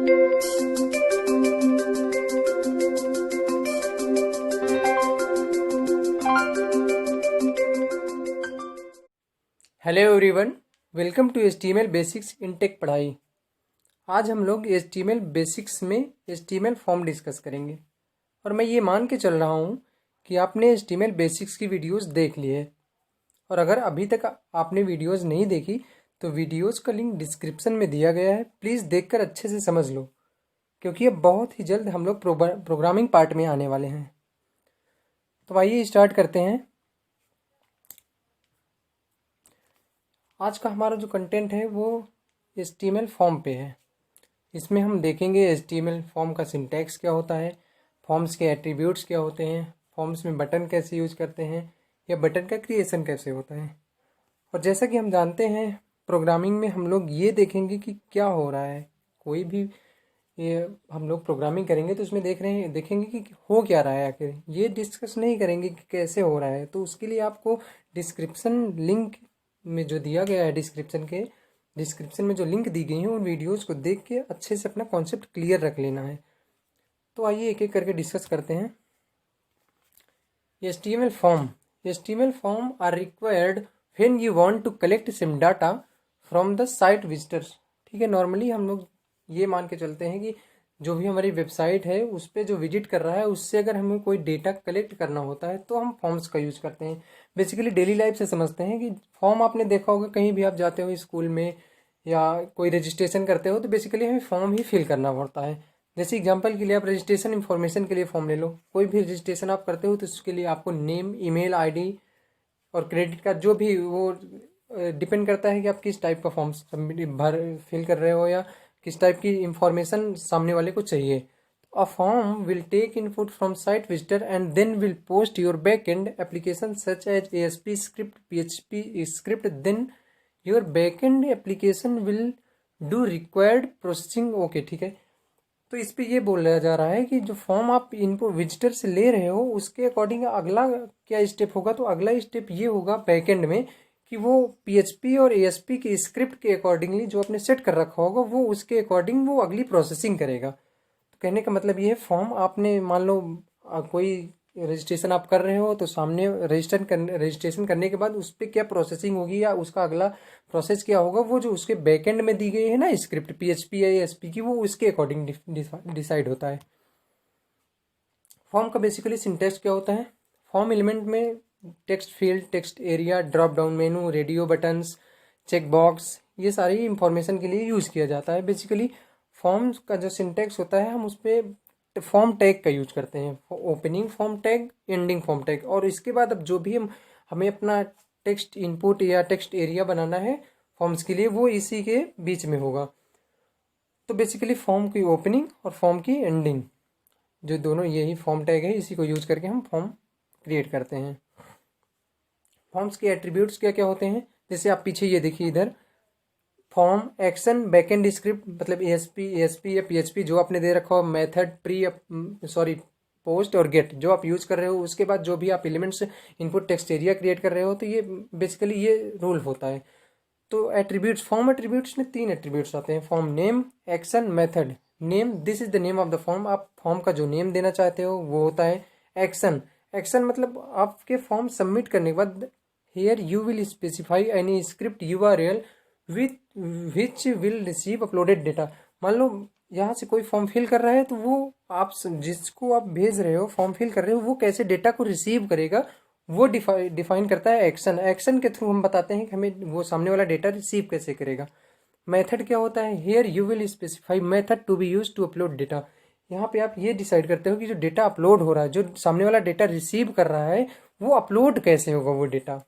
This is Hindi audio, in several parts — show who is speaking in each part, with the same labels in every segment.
Speaker 1: Hello everyone, welcome to HTML basics in tech Padhai. आज हम लोग HTML बेसिक्स में HTML फॉर्म डिस्कस करेंगे और मैं ये मान के चल रहा हूँ कि आपने HTML बेसिक्स की वीडियोस देख ली है। और अगर अभी तक आपने वीडियोस नहीं देखी तो वीडियोस का लिंक डिस्क्रिप्शन में दिया गया है, प्लीज़ देखकर अच्छे से समझ लो, क्योंकि अब बहुत ही जल्द हम लोग प्रोग्रामिंग पार्ट में आने वाले हैं। तो आइए स्टार्ट करते हैं। आज का हमारा जो कंटेंट है वो HTML फॉर्म पे है। इसमें हम देखेंगे HTML फॉर्म का सिंटैक्स क्या होता है, फॉर्म्स के एट्रीब्यूट्स क्या होते हैं, फॉर्म्स में बटन कैसे यूज करते हैं या बटन का क्रिएशन कैसे होता है। और जैसा कि हम जानते हैं प्रोग्रामिंग में हम लोग ये देखेंगे कि क्या हो रहा है। कोई भी ये हम लोग प्रोग्रामिंग करेंगे तो उसमें देखेंगे कि हो क्या रहा है, आखिर ये डिस्कस नहीं करेंगे कि कैसे हो रहा है। तो उसके लिए आपको डिस्क्रिप्शन लिंक में जो दिया गया है, डिस्क्रिप्शन में जो लिंक दी गई है उन वीडियोस को देख के अच्छे से अपना कॉन्सेप्ट क्लियर रख लेना है। तो आइए एक एक करके डिस्कस करते हैं। HTML form are required when you want to collect some data from the site visitors. ठीक है, नॉर्मली हम लोग ये मान के चलते हैं कि जो भी हमारी वेबसाइट है उस पर जो विजिट कर रहा है उससे अगर हमें कोई डेटा कलेक्ट करना होता है तो हम फॉर्म्स का यूज़ करते हैं। बेसिकली डेली लाइफ से समझते हैं कि फॉर्म आपने देखा होगा, कहीं भी आप जाते हो स्कूल में या कोई रजिस्ट्रेशन करते हो तो बेसिकली हमें फॉर्म ही फिल करना पड़ता है। जैसे एग्जांपल के लिए आप रजिस्ट्रेशन इन्फॉर्मेशन के लिए फॉर्म ले लो। कोई भी रजिस्ट्रेशन आप करते हो तो उसके लिए आपको नेम, ईमेल आईडी और क्रेडिट कार्ड, जो भी वो डिपेंड करता है कि आप किस टाइप का फॉर्म फिल कर रहे हो या किस टाइप की इंफॉर्मेशन सामने वाले को चाहिए। A form will take input from site visitor and then will post your backend application such as ASP script, PHP script, then your backend application will do required processing. Okay, ठीक है। तो इस पे ये बोला जा रहा है कि जो फॉर्म आप इनपुट विजिटर से ले रहे हो उसके अकॉर्डिंग अगला क्या स्टेप होगा। तो अगला स्टेप ये होगा बैकएंड में कि वो PHP और ASP की स्क्रिप्ट के अकॉर्डिंगली जो आपने सेट कर रखा होगा वो उसके अकॉर्डिंग वो अगली प्रोसेसिंग करेगा। तो कहने का मतलब ये है, फॉर्म आपने मान लो कोई रजिस्ट्रेशन आप कर रहे हो तो सामने रजिस्ट्रेशन करने के बाद उस पर क्या प्रोसेसिंग होगी या उसका अगला प्रोसेस क्या होगा, वो जो उसके बैकएंड में दी गई है ना स्क्रिप्ट PHP या ASP की, वो उसके अकॉर्डिंग डिसाइड होता है। फॉर्म का बेसिकली सिंटैक्स क्या होता है। फॉर्म एलिमेंट में text field, text area, drop down menu, radio buttons, check box, ये सारी इंफॉर्मेशन के लिए यूज़ किया जाता है। बेसिकली फॉर्म का जो सिंटैक्स होता है हम उस पर फॉर्म टैग का यूज करते हैं, opening form tag, ending form tag. और इसके बाद अब जो भी हमें अपना टेक्स्ट इनपुट या टेक्स्ट एरिया बनाना है फॉर्म्स के लिए वो इसी के बीच में होगा। तो बेसिकली फॉर्म की ओपनिंग और फॉर्म की एंडिंग, जो दोनों यही फॉर्म टैग है, इसी को यूज करके हम फॉर्म क्रिएट करते हैं। फॉर्म्स के एट्रीब्यूट्स क्या क्या होते हैं, जैसे आप पीछे ये देखिए इधर, फॉर्म, एक्शन, बैकएंड स्क्रिप्ट मतलब ASP या PHP जो आपने दे रखा हो, मेथड, पोस्ट और गेट जो आप यूज कर रहे हो, उसके बाद जो भी आप elements input text area create कर रहे हो, तो ये बेसिकली ये रूल होता है। तो एट्रीब्यूट्स, फॉर्म एट्रीब्यूट्स में 3 एट्रीब्यूट्स आते हैं, form name, action, method. Name, this is the name of the form, आप फॉर्म का जो नेम देना चाहते हो वो होता है। एक्शन मतलब आपके फॉर्म सबमिट करने के बाद here you will specify any script URL which will receive uploaded data. मान लो यहाँ से कोई फॉर्म फिल कर रहा है तो वो आप जिसको आप भेज रहे हो, फॉर्म फिल कर रहे हो, वो कैसे डेटा को रिसीव करेगा वो डिफाइन करता है एक्शन के थ्रू हम बताते हैं कि हमें वो सामने वाला डेटा रिसीव कैसे करेगा। मेथड क्या होता है, here you will specify method to be use to upload data. यहाँ पे आप ये डिसाइड करते हो कि जो डेटा अपलोड हो रहा है, जो सामने वाला डेटा रिसीव कर रहा है, वो अपलोड कैसे होगा वो data.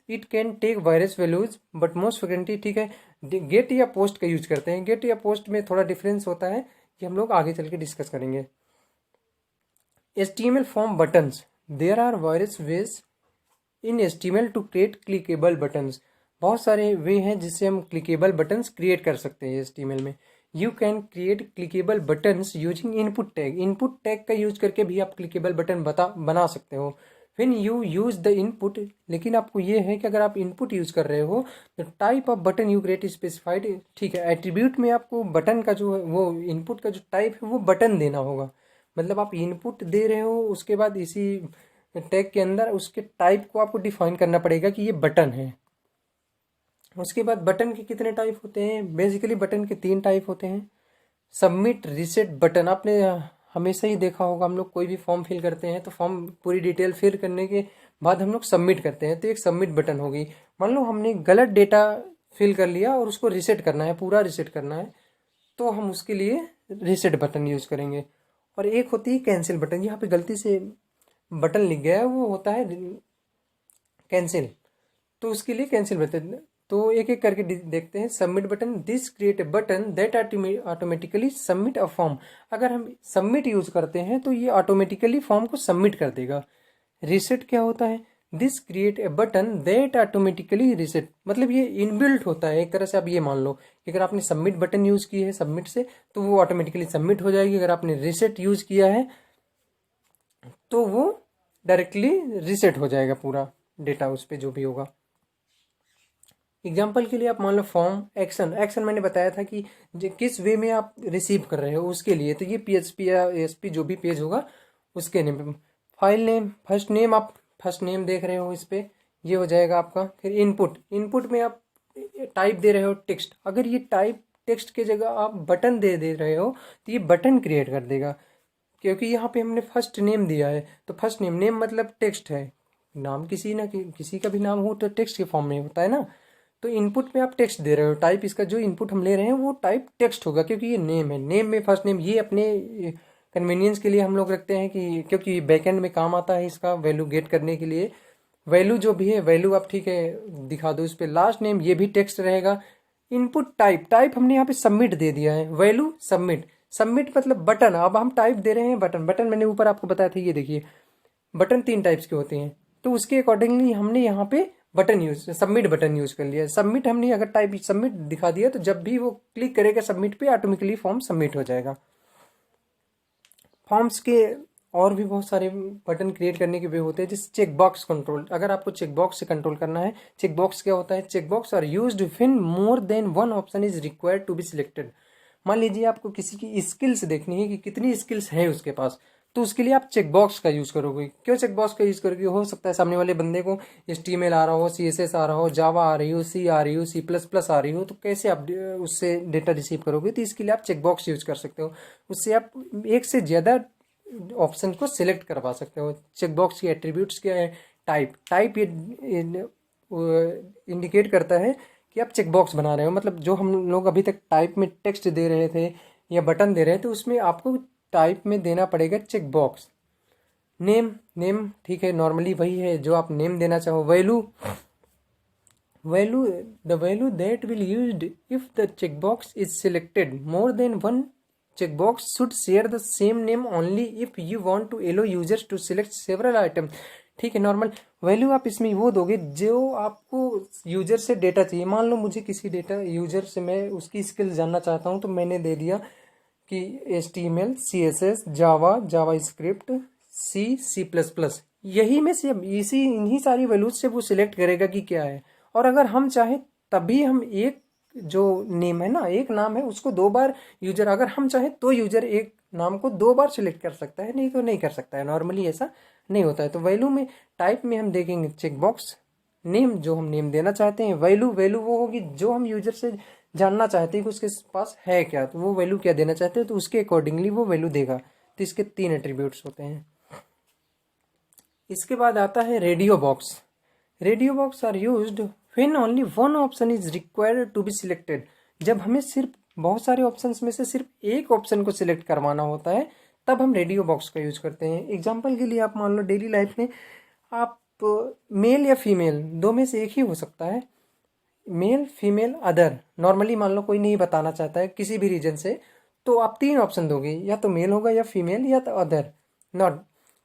Speaker 1: It can take various values but most frequently, ठीक है, गेट या पोस्ट का यूज करते हैं। गेट या पोस्ट में थोड़ा डिफरेंस होता है कि हम लोग आगे चल के डिस्कस करेंगे। HTML form buttons, there are various ways in HTML to create clickable buttons. बहुत सारे वे हैं जिससे हम क्लिकेबल बटन्स क्रिएट कर सकते हैं HTML में। You can create clickable buttons using input tag का यूज करके भी आप क्लिकेबल बटन बना सकते हो। When you use the input, लेकिन आपको ये है कि अगर आप इनपुट यूज कर रहे हो तो type off button you create specified, ठीक है, एट्रीब्यूट में आपको बटन का जो है वो इनपुट का जो टाइप है वो बटन देना होगा। मतलब आप इनपुट दे रहे हो, उसके बाद इसी टैग के अंदर उसके टाइप को आपको डिफाइन करना पड़ेगा कि ये बटन है। उसके बाद बटन के कितने टाइप होते हैं? बेसिकली बटन के 3 टाइप होते हैं। Submit, reset button. आपने हमेशा ही देखा होगा, हम लोग कोई भी फॉर्म फिल करते हैं तो फॉर्म पूरी डिटेल फिल करने के बाद हम लोग सबमिट करते हैं, तो एक सबमिट बटन होगी। मान लो हमने गलत डेटा फिल कर लिया और उसको रिसेट करना है, पूरा रिसेट करना है, तो हम उसके लिए रिसेट बटन यूज करेंगे। और एक होती है कैंसिल बटन। यहाँ पे गलती से बटन लिख गया है, वो होता है कैंसिल, तो उसके लिए कैंसिल बटन। तो एक एक करके देखते हैं। Submit button, this create a button that automatically submit a form. अगर हम सबमिट यूज करते हैं तो ये ऑटोमेटिकली फॉर्म को सबमिट कर देगा। रिसेट क्या होता है? This create a button that automatically reset, मतलब ये इनबिल्ट होता है एक तरह से। आप ये मान लो कि अगर आपने सबमिट बटन यूज की है सबमिट से, तो वो ऑटोमेटिकली सबमिट हो जाएगी। अगर आपने रिसेट यूज किया है तो वो डायरेक्टली रिसेट हो जाएगा, पूरा डेटा उस पर जो भी होगा। एग्जाम्पल के लिए आप मान लो फॉर्म एक्शन। एक्शन मैंने बताया था कि किस वे में आप रिसीव कर रहे हो उसके लिए, तो ये PHP या ASP जो भी पेज होगा उसके name. File name, first name, आप फर्स्ट नेम देख रहे हो इस पे, ये हो जाएगा आपका। फिर इनपुट, इनपुट में आप टाइप दे रहे हो टेक्स्ट। अगर ये टाइप टेक्स्ट की जगह आप बटन दे रहे हो तो ये बटन क्रिएट कर देगा, क्योंकि यहाँ पे हमने फर्स्ट नेम दिया है। तो फर्स्ट नेम, नेम मतलब टेक्स्ट है, नाम किसी ना किसी का भी नाम हो तो टेक्स्ट के फॉर्म में होता है ना। तो इनपुट में आप टेक्स्ट दे रहे हो, टाइप इसका जो इनपुट हम ले रहे हैं वो टाइप टेक्स्ट होगा, क्योंकि ये नेम है। नेम में फर्स्ट नेम, ये अपने कन्वीनियंस के लिए हम लोग रखते हैं कि क्योंकि बैकएंड में काम आता है इसका वैल्यू गेट करने के लिए। वैल्यू जो भी है वैल्यू आप ठीक है दिखा दो इस पर। लास्ट नेम ये भी टेक्स्ट रहेगा। इनपुट टाइप, टाइप हमने यहाँ पे सबमिट दे दिया है, वैल्यू सबमिट। सबमिट मतलब बटन, अब हम टाइप दे रहे हैं बटन। बटन मैंने ऊपर आपको बताया था, ये देखिए बटन 3 टाइप्स के होते हैं, तो उसके अकॉर्डिंगली हमने यहाँ पे button use, submit button use कर लिया। सबमिट हमने अगर टाइप सबमिट दिखा दिया तो जब भी वो क्लिक करेगा सबमिट पे ऑटोमेटिकली फॉर्म सबमिट हो जाएगा। फॉर्म्स के और भी बहुत सारे बटन क्रिएट करने के वे होते हैं, जैसे चेक बॉक्स कंट्रोल। अगर आपको चेक बॉक्स से कंट्रोल करना है, चेक बॉक्स क्या होता है? Check box are used when more than one option is required to be selected. मान लीजिए आपको किसी की स्किल्स देखनी है कि कितनी स्किल्स है उसके पास, तो उसके लिए आप चेक बॉक्स का यूज करोगे। क्यों चेक बॉक्स का यूज करोगे? हो सकता है सामने वाले बंदे को HTML आ रहा हो, CSS आ रहा हो, जावा आ रही हो, C आ रही हो, C++ आ रही हो, तो कैसे आप उससे डेटा रिसीव करोगे? तो इसके लिए आप चेक बॉक्स यूज कर सकते हो। उससे आप एक से ज्यादा ऑप्शन को सिलेक्ट करवा सकते हो। चेक बॉक्स की एट्रीब्यूट्स क्या है? टाइप, टाइप ये इंडिकेट करता है कि आप चेक बॉक्स बना रहे हो। मतलब जो हम लोग अभी तक टाइप में टेक्स्ट दे रहे थे या बटन दे रहे थे, उसमें आपको टाइप में देना पड़ेगा चेक बॉक्स। नेम, नेम ठीक है, नॉर्मली वही है जो आप नेम देना चाहो। Value, value, the value that will used if the check box is selected more than one checkbox should share the same name only if you want to allow users to select several items। ठीक है, नॉर्मल वैल्यू आप इसमें वो दोगे जो आपको यूजर से डेटा चाहिए। मान लो मुझे किसी डेटा यूजर से मैं उसकी स्किल जानना चाहता हूँ, तो मैंने दे दिया कि HTML, CSS, जावा, जावा स्क्रिप्ट, C++। यही में से इसी इन्हीं सारी वैल्यूज से वो सिलेक्ट करेगा कि क्या है। और अगर हम चाहें तभी हम एक जो नेम है ना, एक नाम है, उसको 2 बार यूजर, अगर हम चाहे तो यूजर एक नाम को 2 बार सिलेक्ट कर सकता है, नहीं तो नहीं कर सकता है। नॉर्मली ऐसा नहीं होता है। तो वैल्यू में टाइप में हम देखेंगे चेक बॉक्स। नेम जो हम नेम देना चाहते हैं। वैल्यू, वैल्यू वो होगी जो हम यूजर से जानना चाहते हैं कि उसके पास है क्या, तो वो वैल्यू क्या देना चाहते हैं, तो उसके अकॉर्डिंगली वो वैल्यू देगा। तो इसके 3 एट्रीब्यूट्स होते हैं। इसके बाद आता है radio box. Radio box are used when only one option is required to be selected. जब हमें सिर्फ बहुत सारे ऑप्शंस में से सिर्फ एक ऑप्शन को सिलेक्ट करवाना होता है, तब हम रेडियो बॉक्स का यूज करते हैं। एग्जांपल के लिए आप मान लो डेली लाइफ में आप मेल या फीमेल, 2 में से एक ही हो सकता है, मेल, फीमेल, अदर। नॉर्मली मान लो कोई नहीं बताना चाहता है किसी भी रीजन से, तो आप 3 ऑप्शन दोगे, या तो मेल होगा या फीमेल या तो अदर, नॉट।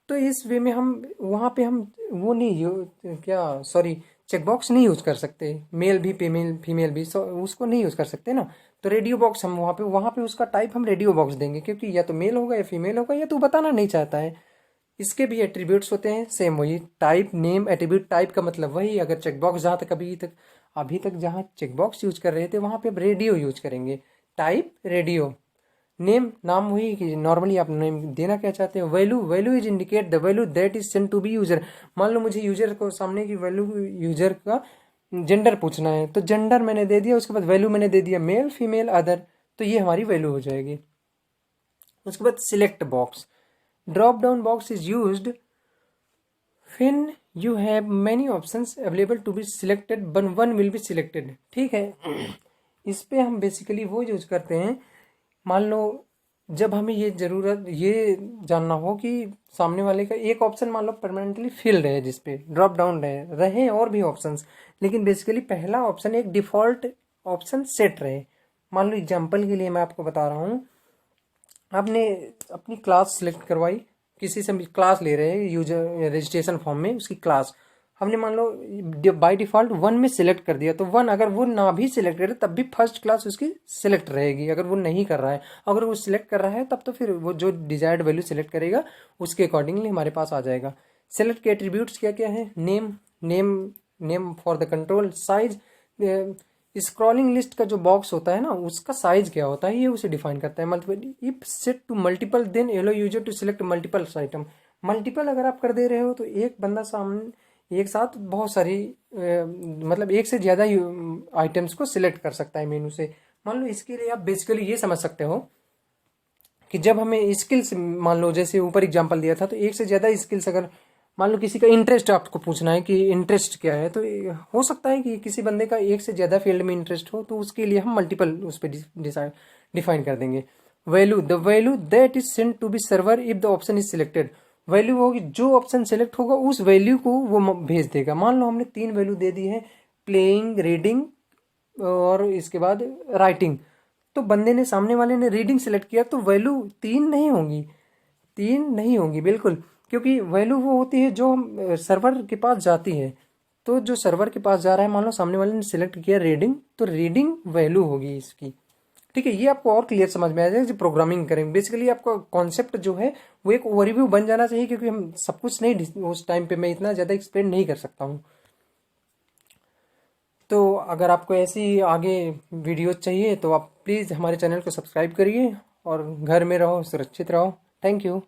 Speaker 1: तो इस वे में हम वहाँ पे हम वो नहीं क्या सॉरी चेकबॉक्स नहीं यूज कर सकते। मेल भी, फीमेल, फीमेल भी, उसको नहीं यूज कर सकते ना। तो रेडियो बॉक्स हम वहाँ पे उसका टाइप हम रेडियो बॉक्स देंगे, क्योंकि या तो मेल होगा या फीमेल होगा, या तो बताना नहीं चाहता है। इसके भी एट्रीब्यूट्स होते हैं, सेम वही टाइप नेम एट्रीब्यूट। टाइप का मतलब वही, अगर चेकबॉक्स जहाँ तक अभी तक जहाँ चेकबॉक्स यूज कर रहे थे वहाँ पे अब रेडियो यूज करेंगे, टाइप रेडियो। नेम नाम वही कि नॉर्मली आप नेम देना क्या चाहते हैं। Value value is indicate the value that is sent to be user. मान लो मुझे यूजर को सामने की वैल्यू, यूजर का जेंडर पूछना है तो जेंडर मैंने दे दिया, उसके बाद वैल्यू मैंने दे दिया मेल फीमेल अदर, तो ये हमारी वैल्यू हो जाएगी। उसके बाद select box, drop down box is used when you have many options available to be selected but one will be selected। ठीक है, इस पे हम बेसिकली वो यूज करते हैं, मान लो जब हमें ये जानना हो कि सामने वाले का एक ऑप्शन मान लो परमानेंटली फिल्ड है, जिसपे ड्रॉप डाउन रहे और भी ऑप्शंस, लेकिन बेसिकली पहला ऑप्शन एक डिफॉल्ट ऑप्शन सेट रहे। मान लो एग्जांपल के लिए मैं आपको बता रहा हूँ, आपने अपनी क्लास सिलेक्ट करवाई, किसी से भी क्लास ले रहे हैं यूजर रजिस्ट्रेशन फॉर्म में, उसकी क्लास हमने मान लो बाय डिफॉल्ट 1 में सिलेक्ट कर दिया, तो 1 अगर वो ना भी सिलेक्ट करे तब भी फर्स्ट क्लास उसकी सिलेक्ट रहेगी। अगर वो नहीं कर रहा है, अगर वो सिलेक्ट कर रहा है तब तो फिर वो जो डिजायर्ड वैल्यू सिलेक्ट करेगा उसके अकॉर्डिंगली हमारे पास आ जाएगा। सेलेक्ट के एट्रीब्यूट्स क्या क्या है, name for the control, size, scrolling list का जो बॉक्स होता है ना उसका साइज क्या होता है ये उसे डिफाइन करता है। मतलब if set to multiple then allow user to select multiple item. Multiple अगर आप कर दे रहे हो तो एक बंदा सामने एक साथ बहुत सारी मतलब एक से ज्यादा आइटम्स को सिलेक्ट कर सकता है मेनू से। मान लो इसके लिए आप बेसिकली ये समझ सकते हो कि जब हमें स्किल्स, मान लो जैसे ऊपर एग्जांपल दिया था, तो एक से ज्यादा स्किल्स, अगर मान लो किसी का इंटरेस्ट आपको पूछना है कि इंटरेस्ट क्या है, तो हो सकता है कि किसी बंदे का एक से ज्यादा फील्ड में इंटरेस्ट हो, तो उसके लिए हम मल्टीपल उस पर डिफाइन कर देंगे। Value, the value that is sent to be server if the option is selected. Value होगी जो ऑप्शन सेलेक्ट होगा उस वैल्यू को वो भेज देगा। मान लो हमने 3 वैल्यू दे दी है, प्लेइंग, रीडिंग और इसके बाद राइटिंग, तो बंदे ने, सामने वाले ने रीडिंग सेलेक्ट किया तो वैल्यू 3 नहीं होंगी बिल्कुल, क्योंकि वैल्यू वो होती है जो सर्वर के पास जाती है। तो जो सर्वर के पास जा रहा है, मान लो सामने वाले ने सिलेक्ट किया रीडिंग, तो रीडिंग वैल्यू होगी इसकी। ठीक है, ये आपको और क्लियर समझ में आ जाएगा जब प्रोग्रामिंग करेंगे। बेसिकली आपका कॉन्सेप्ट जो है वो एक ओवरव्यू बन जाना चाहिए, क्योंकि हम सब कुछ नहीं, उस टाइम पे मैं इतना ज़्यादा एक्सप्लेन नहीं कर सकता हूँ। तो अगर आपको ऐसी आगे वीडियो चाहिए तो आप प्लीज़ हमारे चैनल को सब्सक्राइब करिए और घर में रहो, सुरक्षित रहो। Thank you.